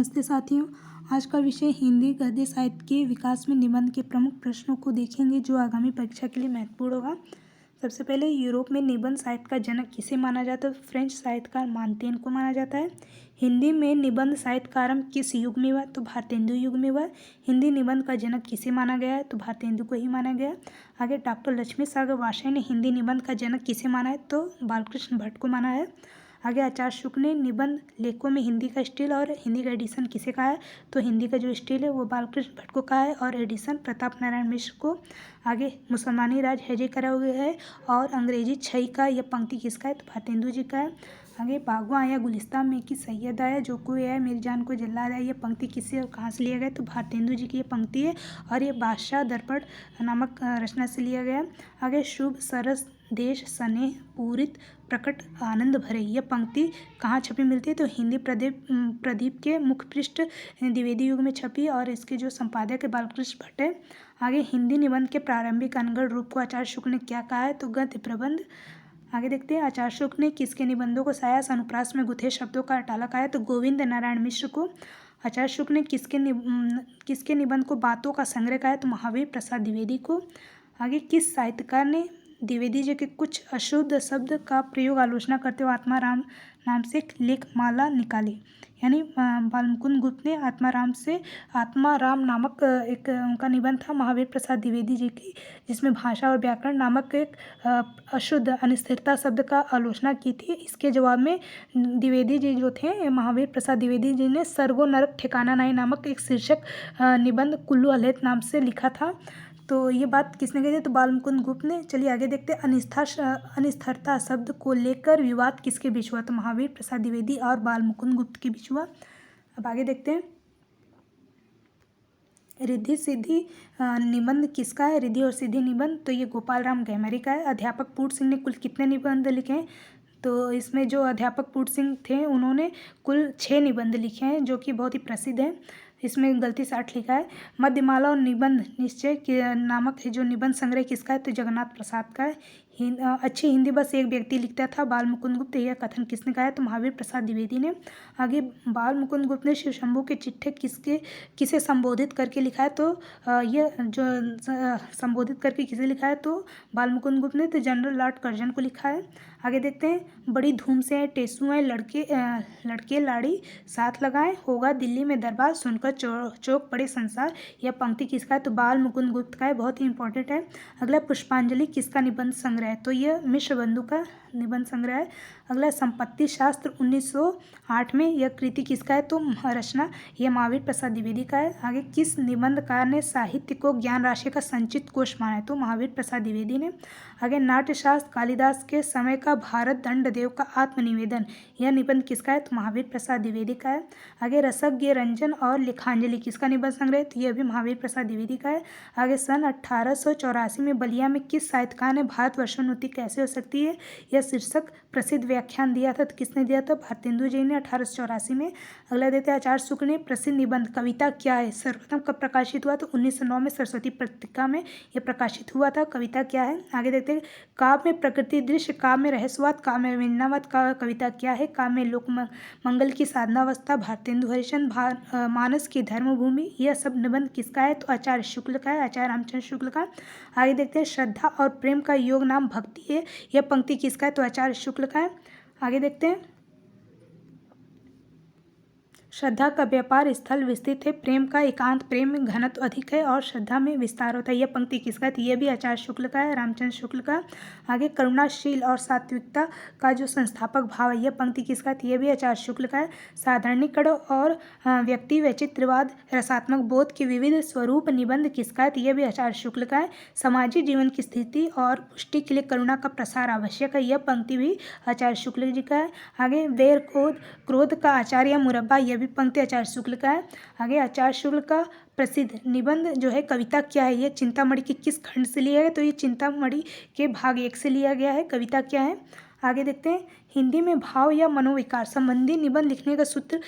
नमस्ते साथियों। आज का विषय हिंदी गद्य साहित्य के विकास में निबंध के प्रमुख प्रश्नों को देखेंगे जो आगामी परीक्षा के लिए महत्वपूर्ण होगा। सबसे पहले यूरोप में निबंध साहित्य का जनक किसे माना जाता है? फ्रेंच साहित्यकार मानतेन को माना जाता है। हिंदी में निबंध साहित्य का आरंभ किस युग में हुआ? तो भारतेंदु युग में हुआ। हिंदी निबंध का जनक किसे माना गया है? तो भारतेंदु को ही माना गया। आगे डॉक्टर लक्ष्मी सागर वार्ष्णेय ने हिंदी निबंध का जनक किसे माना है? तो बालकृष्ण भट्ट को माना है। आगे आचार्य शुक्ल ने निबंध लेखों में हिंदी का स्टाइल और हिंदी का एडिशन किसे कहा है? तो हिंदी का जो स्टाइल है वो बालकृष्ण भट्ट को कहा है और एडिशन प्रताप नारायण मिश्र को। आगे मुसलमानी राज हैजे करा हुआ है और अंग्रेजी छई का यह पंक्ति किसका है? तो भारतेंदु जी का है। आगे बागवां आया गुलिस्तान में कि सैयद आया जो कोई आया मेरी जान को जल्लाद आया, यह पंक्ति किससे और कहाँ से लिया गया? तो भारतेंदु जी की ये पंक्ति है और ये बादशाह दर्पण नामक रचना से लिया गया। आगे शुभ सरस देश स्नेह पूरित प्रकट आनंद भरे, यह पंक्ति कहाँ छपी मिलती है? तो हिंदी प्रदीप के मुख्य पृष्ठ द्विवेदी युग में छपी और इसके जो संपादक है बालकृष्ण भट्ट है। आगे हिंदी निबंध के प्रारंभिक अनगढ़ रूप को आचार्य शुक्ल ने क्या कहा है? तो गद्य प्रबंध। आगे देखते हैं आचार्य शुक्ल ने किसके निबंधों को सायास अनुप्रास में गुथे शब्दों का अटाला कहा है? तो गोविंद नारायण मिश्र को। आचार्य शुक्ल ने किसके निबंध को बातों का संग्रह कहा है? तो महावीर प्रसाद द्विवेदी को। आगे किस साहित्यकार ने द्विवेदी जी के कुछ अशुद्ध शब्द का प्रयोग आलोचना करते हुए आत्माराम नाम से एक लेख माला निकाली? यानी बालमुकुंद गुप्त ने आत्माराम नामक एक उनका निबंध था महावीर प्रसाद द्विवेदी जी की, जिसमें भाषा और व्याकरण नामक एक अशुद्ध अनिस्थिरता शब्द का आलोचना की थी। इसके जवाब में द्विवेदी जी जो थे महावीर प्रसाद द्विवेदी जी ने सर्गो नरक ठिकाना नहीं नामक एक शीर्षक निबंध कुल्लू अलेत नाम से लिखा था। तो ये बात किसने कही थी? तो बालमुकुंद गुप्त ने। चलिए आगे देखते हैं अनिस्थिरता शब्द को लेकर विवाद किसके बीच हुआ? तो महावीर प्रसाद द्विवेदी और बालमुकुंद गुप्त के बीच हुआ। अब आगे देखते हैं रिद्धि सिद्धि निबंध किसका है? रिद्धि और सिद्धि निबंध तो ये गोपाल राम गैमरी का है। अध्यापक पूर्ण सिंह ने कुल कितने निबंध लिखे हैं? तो इसमें जो अध्यापक पूर्ण सिंह थे उन्होंने कुल 6 निबंध लिखे हैं जो कि बहुत ही प्रसिद्ध हैं। इसमें गलती से 8 लिखा है। मध्यमाला और निबंध निश्चय के नामक जो निबंध संग्रह किसका है? तो जगन्नाथ प्रसाद का है। अच्छी हिंदी बस एक व्यक्ति लिखता था, बालमुकुंद गुप्त। यह कथन किसने कहा है? तो महावीर प्रसाद द्विवेदी ने। आगे बालमुकुंद गुप्त ने शिव शंभू के चिट्ठे किसे संबोधित करके लिखा है? तो यह जो संबोधित करके किसे लिखा है? तो बालमुकुंद गुप्त ने तो जनरल लॉर्ड कर्जन को लिखा है। आगे देखते हैं बड़ी धूम से टेसू हैं लड़के लाड़ी साथ लगाएं, होगा दिल्ली में दरबार सुनकर चौक पड़े संसार, यह पंक्ति किसका है? तो बालमुकुंद गुप्त का है। बहुत ही इंपॉर्टेंट है। अगला पुष्पांजलि किसका निबंध संग्रह है? तो यह मिश्र बंधु का निबंध संग्रह है। अगला संपत्ति शास्त्र 1908 में, यह कृति किसका है? तो रचना यह महावीर प्रसाद द्विवेदी का है। आगे किस निबंधकार ने साहित्य को ज्ञान राशि का संचित कोश माना है? तो महावीर प्रसाद द्विवेदी ने। आगे नाट्यशास्त्र कालिदास के समय का भारत दंडदेव का आत्मनिवेदन, यह निबंध किसका है? तो महावीर प्रसाद द्विवेदी का है। आगे रसज्ञ रंजन और लेखांजलि किसका निबंध संग्रह है? तो यह भी महावीर प्रसाद द्विवेदी का है। आगे सन 1884 में बलिया में किस साहित्यकार ने भारतवर्षोन्नति कैसे हो सकती है, यह शीर्षक प्रसिद्ध व्याख्यान दिया था? तो किसने दिया था? भारतेंदु जी ने 1884 में। अगला देते हैं आचार्य शुक्ल ने प्रसिद्ध निबंध कविता क्या है सर्वप्रथम कब प्रकाशित हुआ? तो 1909 में सरस्वती पत्रिका में यह प्रकाशित हुआ था। कविता क्या है? आगे देखते हैं काव्य में प्रकृति दृश्य, काव्य में रहस्यवाद, काव्य में विडंबनावाद, कविता क्या है? काव्य में लोक मंगल की साधनावस्था, भारतेंदु हरिश्चंद्र मानस की धर्मभूमि, यह सब निबंध किसका है? तो आचार्य शुक्ल का है, आचार्य रामचंद्र शुक्ल का। आगे देखते हैं श्रद्धा और प्रेम का योग नाम भक्ति है, यह पंक्ति किसका है? तो आचार्य शुक्ल का है। आगे देखते हैं श्रद्धा का व्यापार स्थल विस्तृत है, प्रेम का एकांत, प्रेम में घनत्व अधिक है और श्रद्धा में विस्तार होता है, यह पंक्ति किसका है? तो यह भी आचार्य शुक्ल का है, रामचंद्र शुक्ल का। आगे करुणाशील और सात्विकता का जो संस्थापक भाव है, यह पंक्ति किसका है? तो यह भी आचार्य शुक्ल का है। साधारणीकरण और व्यक्ति वैचित्र्यवाद रसात्मक बोध के विविध स्वरूप निबंध किसका है? तो यह भी आचार्य शुक्ल का है। सामाजिक जीवन की स्थिति और पुष्टि के लिए करुणा का प्रसार आवश्यक है, यह पंक्ति भी आचार्य शुक्ल जी का है। आगे वैर क्रोध का आचार्य मुरब्बा, यह भी पंक्ति आचार्य शुक्ल का है। आगे आचार्य शुक्ल का प्रसिद्ध निबंध जो है कविता क्या है, यह चिंतामणि के किस खंड से लिया गया? तो ये चिंतामणि के भाग 1 से लिया गया है। कविता क्या है? आगे देखते हैं, हिंदी में भाव या मनोविकार संबंधी निबंध लिखने का सूत्र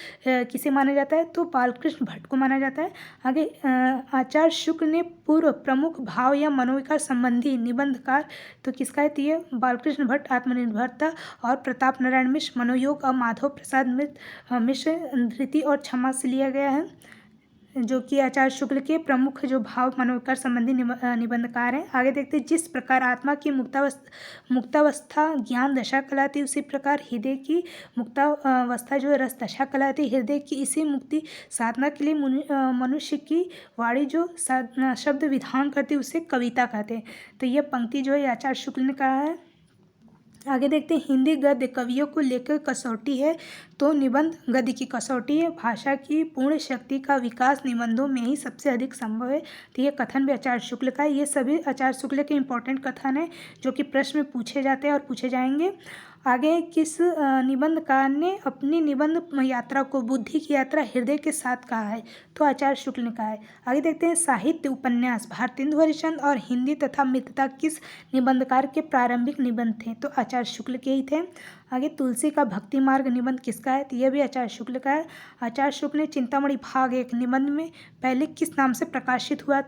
किसे माना जाता है? तो बालकृष्ण भट्ट को माना जाता है। आगे आचार्य शुक्ल ने पूर्व प्रमुख भाव या मनोविकार संबंधी निबंधकार तो किसका है? तो ये बालकृष्ण भट्ट आत्मनिर्भरता और प्रताप नारायण मिश्र मनोयोग और माधव प्रसाद मिश्र धृति और क्षमा से लिया गया है, जो कि आचार्य शुक्ल के प्रमुख जो भाव मनोविकार संबंधी निबंधकार हैं। आगे देखते हैं, जिस प्रकार आत्मा की मुक्तावस्था ज्ञान दशा कहलाती, उसी प्रकार हृदय की मुक्तावस्था जो रस दशा कहलाती। हृदय की इसी मुक्ति साधना के लिए मनुष्य की वाणी जो शब्द विधान करती उसे कविता कहते हैं। तो यह पंक्ति जो है आचार्य शुक्ल ने कहा है। आगे देखते हैं, हिंदी गद्य कवियों को लेकर कसौटी है तो निबंध गद्य की कसौटी है। भाषा की पूर्ण शक्ति का विकास निबंधों में ही सबसे अधिक संभव है। तो ये कथन भी आचार्य शुक्ल का है। ये सभी आचार्य शुक्ल के इंपॉर्टेंट कथन है जो कि प्रश्न में पूछे जाते हैं और पूछे जाएंगे। आगे, किस निबंधकार ने अपनी निबंध यात्रा को बुद्धि की यात्रा हृदय के साथ कहा है? तो आचार्य शुक्ल ने कहा है। आगे देखते हैं, साहित्य उपन्यास भारतेंदु हरिश्चंद्र और हिंदी तथा मित्रता किस निबंधकार के प्रारंभिक निबंध थे? तो आचार्य शुक्ल के ही थे। आगे, तुलसी का भक्ति मार्ग निबंध किसका है? तो यह भी आचार्य शुक्ल का है। आचार्य शुक्ल ने चिंतामणि भाग 1 निबंध में पहले किस नाम से प्रकाशित हुआ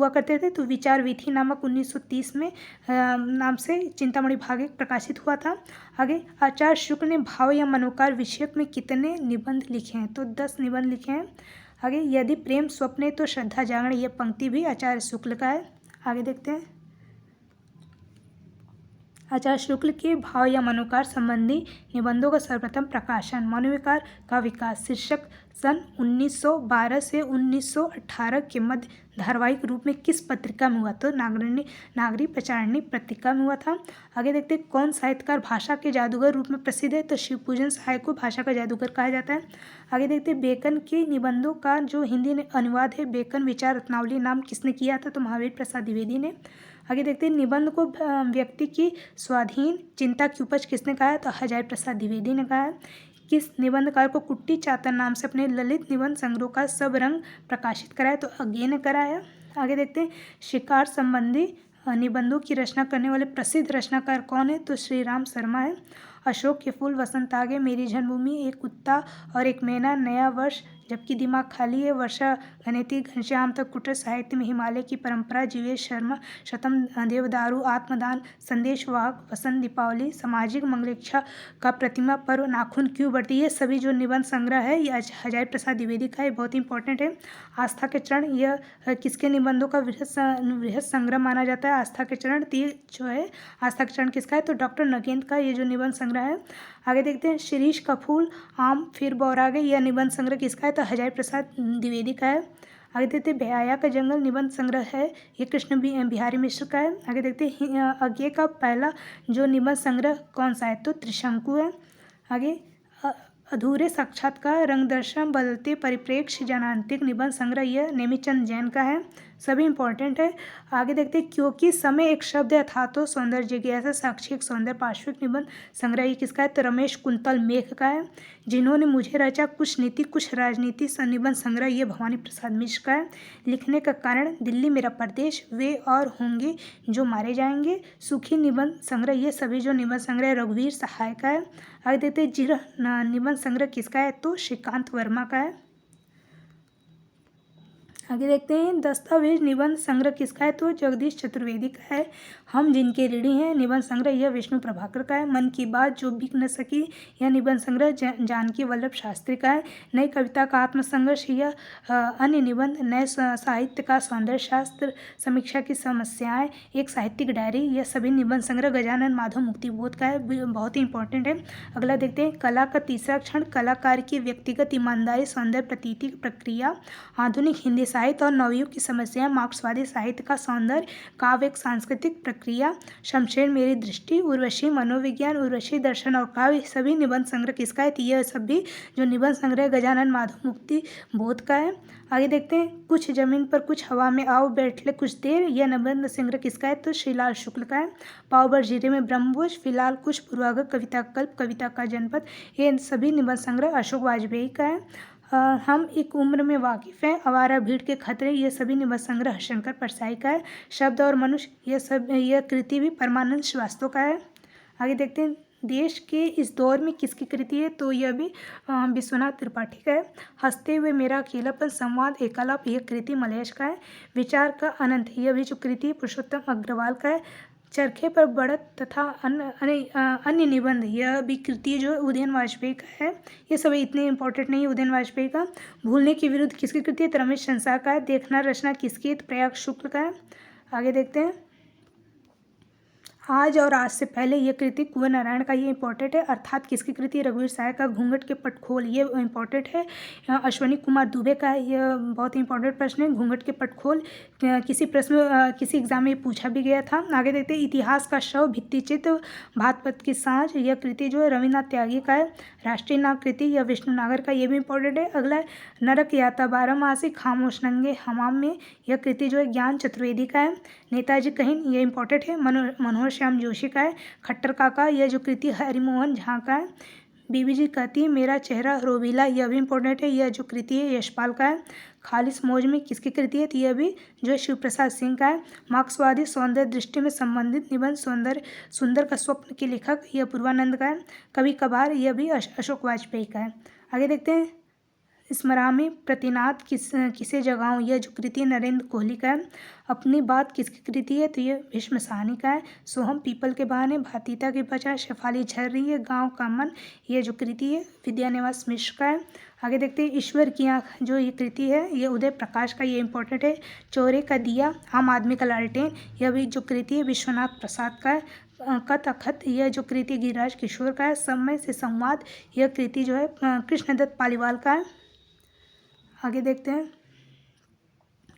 करते थे? तो विचार विधि नामक 1930 में नाम से चिंतामणि भाग 1 प्रकाशित हुआ था। आगे, आचार्य शुक्ल ने भाव या मनोकार विषयक में कितने निबंध लिखे हैं? तो 10 निबंध लिखे हैं। आगे, यदि प्रेम स्वप्न तो श्रद्धा जागरण, यह पंक्ति भी आचार्य शुक्ल का है। आगे देखते हैं, आचार्य शुक्ल के भाव या मनोकार संबंधी निबंधों का सर्वप्रथम प्रकाशन मनोविकार का विकास शीर्षक सन 1912 से 1918 के मध्य धारावाहिक रूप में किस पत्रिका में हुआ? तो नागरी प्रचारणी पत्रिका में हुआ था। आगे देखते हैं, कौन साहित्यकार भाषा के जादूगर रूप में प्रसिद्ध है? तो शिवपूजन सहाय को भाषा का जादूगर कहा जाता है। आगे देखते हैं, बेकन के निबंधों का जो हिंदी में अनुवाद है बेकन विचार रत्नावली नाम किसने किया था? तो महावीर प्रसाद द्विवेदी ने। आगे देखते हैं, निबंध को व्यक्ति की स्वाधीन चिंता की उपज किसने कहा है? तो हजारी प्रसाद द्विवेदी ने कहा है। किस निबंधकार को कुट्टी चातन नाम से अपने ललित निबंध संग्रह का सब रंग प्रकाशित कराया? तो अज्ञे ने कराया। आगे देखते हैं, शिकार संबंधी निबंधों की रचना करने वाले प्रसिद्ध रचनाकार कौन है? तो श्री राम शर्मा है। अशोक के फूल, वसंत आगे, मेरी जन्मभूमि, एक कुत्ता और एक मैना, नया वर्ष, जबकि दिमाग खाली है, वर्षा घनेती, घनश्याम तक, कुटर, साहित्य में हिमालय की परंपरा, जीवेश शर्मा, शतम, देवदारू, आत्मदान, संदेश वाहक, वसंत, दीपावली, सामाजिक मंगलेच्छा का प्रतिमा पर्व, नाखून क्यों बढ़ती है, सभी जो निबंध संग्रह है ये हजारी प्रसाद द्विवेदी का है, बहुत इंपॉर्टेंट है। आस्था के चरण, यह किसके निबंधों का वृहद संग्रह माना जाता है? आस्था के चरण। जो है आस्था के चरण किसका है? तो डॉक्टर नगेंद्र का ये जो निबंध संग्रह है। आगे देखते हैं, शिरीष का फूल, आम फिर बौरा गए, यह निबंध संग्रह किसका है? तो हजारी प्रसाद द्विवेदी का है। आगे देखते हैं, भैया का जंगल निबंध संग्रह है, ये कृष्ण बिहारी मिश्र का है। आगे देखते हैं, अज्ञे का पहला जो निबंध संग्रह कौन सा है? तो त्रिशंकु है। आगे, अधूरे साक्षात्कार, रंग दर्शन, बदलते परिप्रेक्ष्य, जनांतिक निबंध संग्रह, यह नेमीचंद जैन का है, सभी इंपॉर्टेंट है। आगे देखते हैं, क्योंकि समय एक शब्द है था तो सौंदर्य जिज्ञासा, साक्षिक सौंदर्य पार्श्विक निबंध संग्रह ये किसका है? तो रमेश कुंतल मेघ का है। जिन्होंने मुझे रचा, कुछ नीति कुछ राजनीति निबंध संग्रह, ये भवानी प्रसाद मिश्र का है। लिखने का कारण, दिल्ली मेरा प्रदेश, वे और होंगे जो मारे जाएंगे, सुखी निबंध संग्रह, ये सभी जो निबंध संग्रह रघुवीर सहाय का है। आगे देखते हैं, जिरह निबंध संग्रह किसका है? तो श्रीकांत वर्मा का है। आगे देखते हैं, दस्तावेज निबंध संग्रह किसका है? तो जगदीश चतुर्वेदी का है। हम जिनके ऋणी हैं निबंध संग्रह, यह विष्णु प्रभाकर का है। मन की बात जो बिक न सकी, यह निबंध संग्रह जानकी वल्लभ शास्त्री का है। नई कविता का आत्मसंघर्ष, यह अन्य निबंध। नए साहित्य का सौंदर्य शास्त्र, समीक्षा की समस्याएं, एक साहित्यिक डायरी, यह सभी निबंध संग्रह गजानन माधव मुक्तिबोध का है, बहुत ही इंपॉर्टेंट है। अगला देखते हैं, कला का तीसरा क्षण, कलाकार की व्यक्तिगत ईमानदारी, सौंदर्य प्रतीति प्रक्रिया, आधुनिक हिंदी साहित्य और नवयुग की समस्याएं, मार्क्सवादी साहित्य का सौंदर्य, काव्य एक सांस्कृतिक प्रक्रिया, शमशेर मेरी दृष्टि, उर्वशी मनोविज्ञान, उर्वशी दर्शन और काव्य, सभी निबंध संग्रह किसका है? यह सभी जो निबंध संग्रह गजानन माधव मुक्ति बोध का है। आगे देखते हैं, कुछ जमीन पर कुछ हवा में, आओ बैठ ले कुछ देर, यह निबंध संग्रह किसका है? तो श्रीलाल शुक्ल का है। पाव भर जीरे में ब्रह्मभोज, फिलहाल कुछ पूर्वाग्रह, कविता कल्प, कविता का जनपद, ये सभी निबंध संग्रह अशोक वाजपेयी का है। हम एक उम्र में वाकिफ़ हैं, आवारा भीड़ के खतरे, ये सभी निबंध संग्रह शंकर परसाई का है। शब्द और मनुष्य, यह कृति भी परमानंद श्रीवास्तव का है। आगे देखते हैं, देश के इस दौर में किसकी कृति है, तो यह भी विश्वनाथ त्रिपाठी का है। हंसते हुए मेरा अकेलापन संवाद एकालाप यह कृति मलयश का है। विचार का अनंत यह भी जो कृति पुरुषोत्तम अग्रवाल का है। चरखे पर बढ़त तथा अन्य निबंध यह भी कृति जो उदयन वाजपेयी का है। ये सब इतने इंपॉर्टेंट नहीं है उदयन वाजपेयी का। भूलने के विरुद्ध किसकी कृति है, तो रमेश संसार का है। देखना रचना किसकी है, तो प्रयाग शुक्ल का है। आगे देखते हैं। आज और आज से पहले यह कृति कुंवर नारायण का, ये इंपॉर्टेंट है। अर्थात किसकी कृति, रघुवीर सहाय का। घूंघट के पट खोल ये इंपॉर्टेंट है, अश्वनी कुमार दुबे का है। यह बहुत इंपॉर्टेंट प्रश्न है। घूंघट के पट खोल किसी एग्जाम में पूछा भी गया था। आगे देखते हैं। इतिहास का शव भित्ति चित्र भात पत की सांझ यह कृति जो है रविन्द्रनाथ त्यागी का है। राष्ट्रीय नाग कृति यह विष्णु नागर का, ये भी इंपॉर्टेंट है। अगला है नरक यात्रा बारहमासी खामोश नंगे हमाम में यह कृति जो है ज्ञान चतुर्वेदी का है। नेताजी कहिन ये इंपॉर्टेंट है, मनोहर श्याम जोशी का है। खट्टर काका यह जो कृति हरिमोहन झा का है। बीबी जी कहती है मेरा चेहरा रोबीला यह भी इंपॉर्टेंट है, यह जो कृति है यशपाल का है। खालिस मौज में किसकी कृति है, तो यह भी जो है शिव प्रसाद सिंह का है। मार्क्सवादी सौंदर्य दृष्टि में संबंधित निबंध सुंदर का स्वप्न के लेखक यह पूर्वानंद का है। कभी कभार यह भी अशोक वाजपेयी का है। आगे देखते हैं। स्मरामी प्रतिनाद किसे जगाऊं यह जो कृति नरेंद्र कोहली का है। अपनी बात किसकी कृति है, तो ये भीष्म साहनी का है। सोहम पीपल के बहाने भातीता के बचाए शेफाली झर रही है गाँव का मन यह जो कृति है विद्यानिवास मिश्र का है। आगे देखते हैं। ईश्वर की आँख जो ये कृति है ये उदय प्रकाश का, ये इंपॉर्टेंट है। चोरे का दिया आम आदमी का लालटेन यह भी जो कृति है विश्वनाथ प्रसाद का है। कथ अखत यह जो कृति गिरिराज किशोर का है। समय से संवाद यह कृति जो है कृष्णदत्त पालीवाल का है। आगे देखते हैं।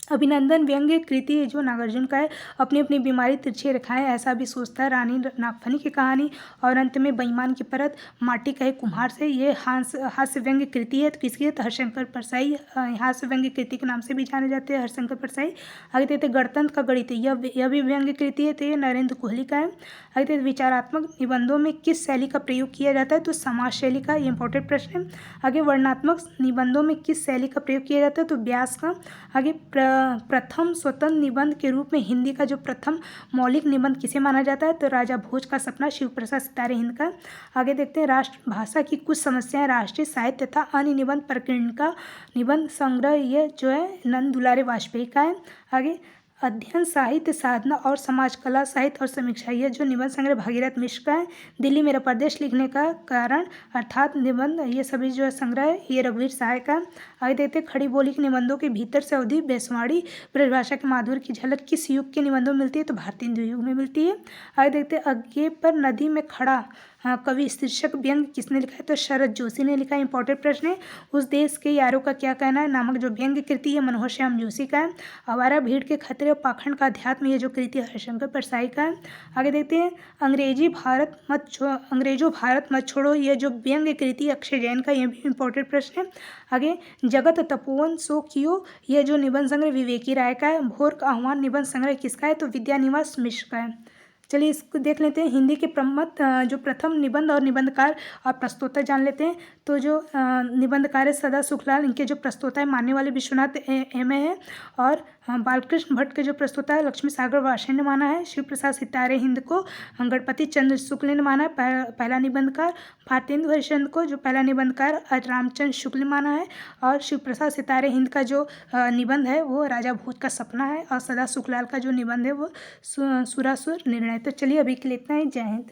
अभिनंदन व्यंग्य कृति जो नागार्जुन का है। अपनी अपनी बीमारी तिरछी रेखाएं ऐसा भी सोचता है रानी नागफनी की कहानी। और अंत में बेईमान की परत माटी कहे कुम्हार से ये हास्य व्यंग्य कृति है। तो किसकी है, तो हरशंकर परसाई हास्य व्यंग्य कृति के नाम से भी जाने जाते हैं हरशंकर परसाई। आगे देखते हैं। गणतंत्र का गणित यह भी व्यंग्य कृति है, तो ये नरेंद्र कोहली का है। आगे देखते हैं। विचारात्मक निबंधों में किस शैली का प्रयोग किया जाता है, तो समाज शैली का, ये इंपॉर्टेंट प्रश्न है। आगे वर्णनात्मक निबंधों में किस शैली का प्रयोग किया जाता है, तो व्यास का। आगे प्रथम स्वतंत्र निबंध के रूप में हिंदी का जो प्रथम मौलिक निबंध किसे माना जाता है, तो राजा भोज का सपना शिव प्रसाद सितारे हिंद का। आगे देखते हैं। राष्ट्रभाषा की कुछ समस्याएं राष्ट्रीय साहित्य तथा अन्य निबंध प्रकीर्ण का निबंध संग्रह ये जो है नंद दुलारे वाजपेयी का है। आगे अध्ययन साहित्य साधना और समाज कला साहित्य और समीक्षा यह जो निबंध संग्रह भागीरथ मिश्र का है। दिल्ली मेरा प्रदेश लिखने का कारण अर्थात निबंध ये सभी जो है संग्रह है ये रघुवीर सहाय का। आगे देखते खड़ी बोली के निबंधों के भीतर से अवधि बेसवाड़ी ब्रजभाषा के माधुर्य की झलक किस युग के निबंधों में मिलती है, तो भारतीय हिंदू युग में मिलती है। आगे देखते आगे पर नदी में खड़ा कवि शीर्षक व्यंग किसने लिखा है, तो शरद जोशी ने लिखा है। इंपॉर्टेंट प्रश्न है। उस देश के यारों का क्या कहना है नामक जो व्यंग्य कृति है मनोहर श्याम जोशी का है। आवारा भीड़ के खतरे और पाखंड का अध्यात्म ये जो कृति हरिशंकर परसाई का है। आगे देखते हैं। अंग्रेजों भारत मत छोड़ो यह जो व्यंग्य कृति अक्षय जैन का, यह भी इंपॉर्टेंट प्रश्न है। आगे जगत तपोवन सो कियो यह जो निबंध संग्रह विवेकी राय का है। भोर का आह्वान निबंध संग्रह किसका है, तो विद्यानिवास मिश्र का है। चलिए इसको देख लेते हैं। हिंदी के जो प्रथम निबंध और निबंधकार और प्रस्तोता जान लेते हैं। तो जो निबंधकार है सदा सुखलाल, इनके जो प्रस्तोता है मानने वाले विश्वनाथ एम है। और बालकृष्ण भट्ट के जो प्रस्तोता है लक्ष्मी सागर वाषण ने माना है। शिव प्रसाद सितारे हिंद को गणपति चंद्र शुक्ल ने माना है पहला निबंधकार। भारतेंदु हरिश्चंद्र को जो पहला निबंधकार रामचंद्र शुक्ल ने माना है। और शिव प्रसाद सितारे हिंद का जो निबंध है वो राजा भोज का सपना है। और सदा सुखलाल का जो निबंध है वो सुरासुर निर्णय। तो चलिए अभी के लिए इतना ही। जय हिंद।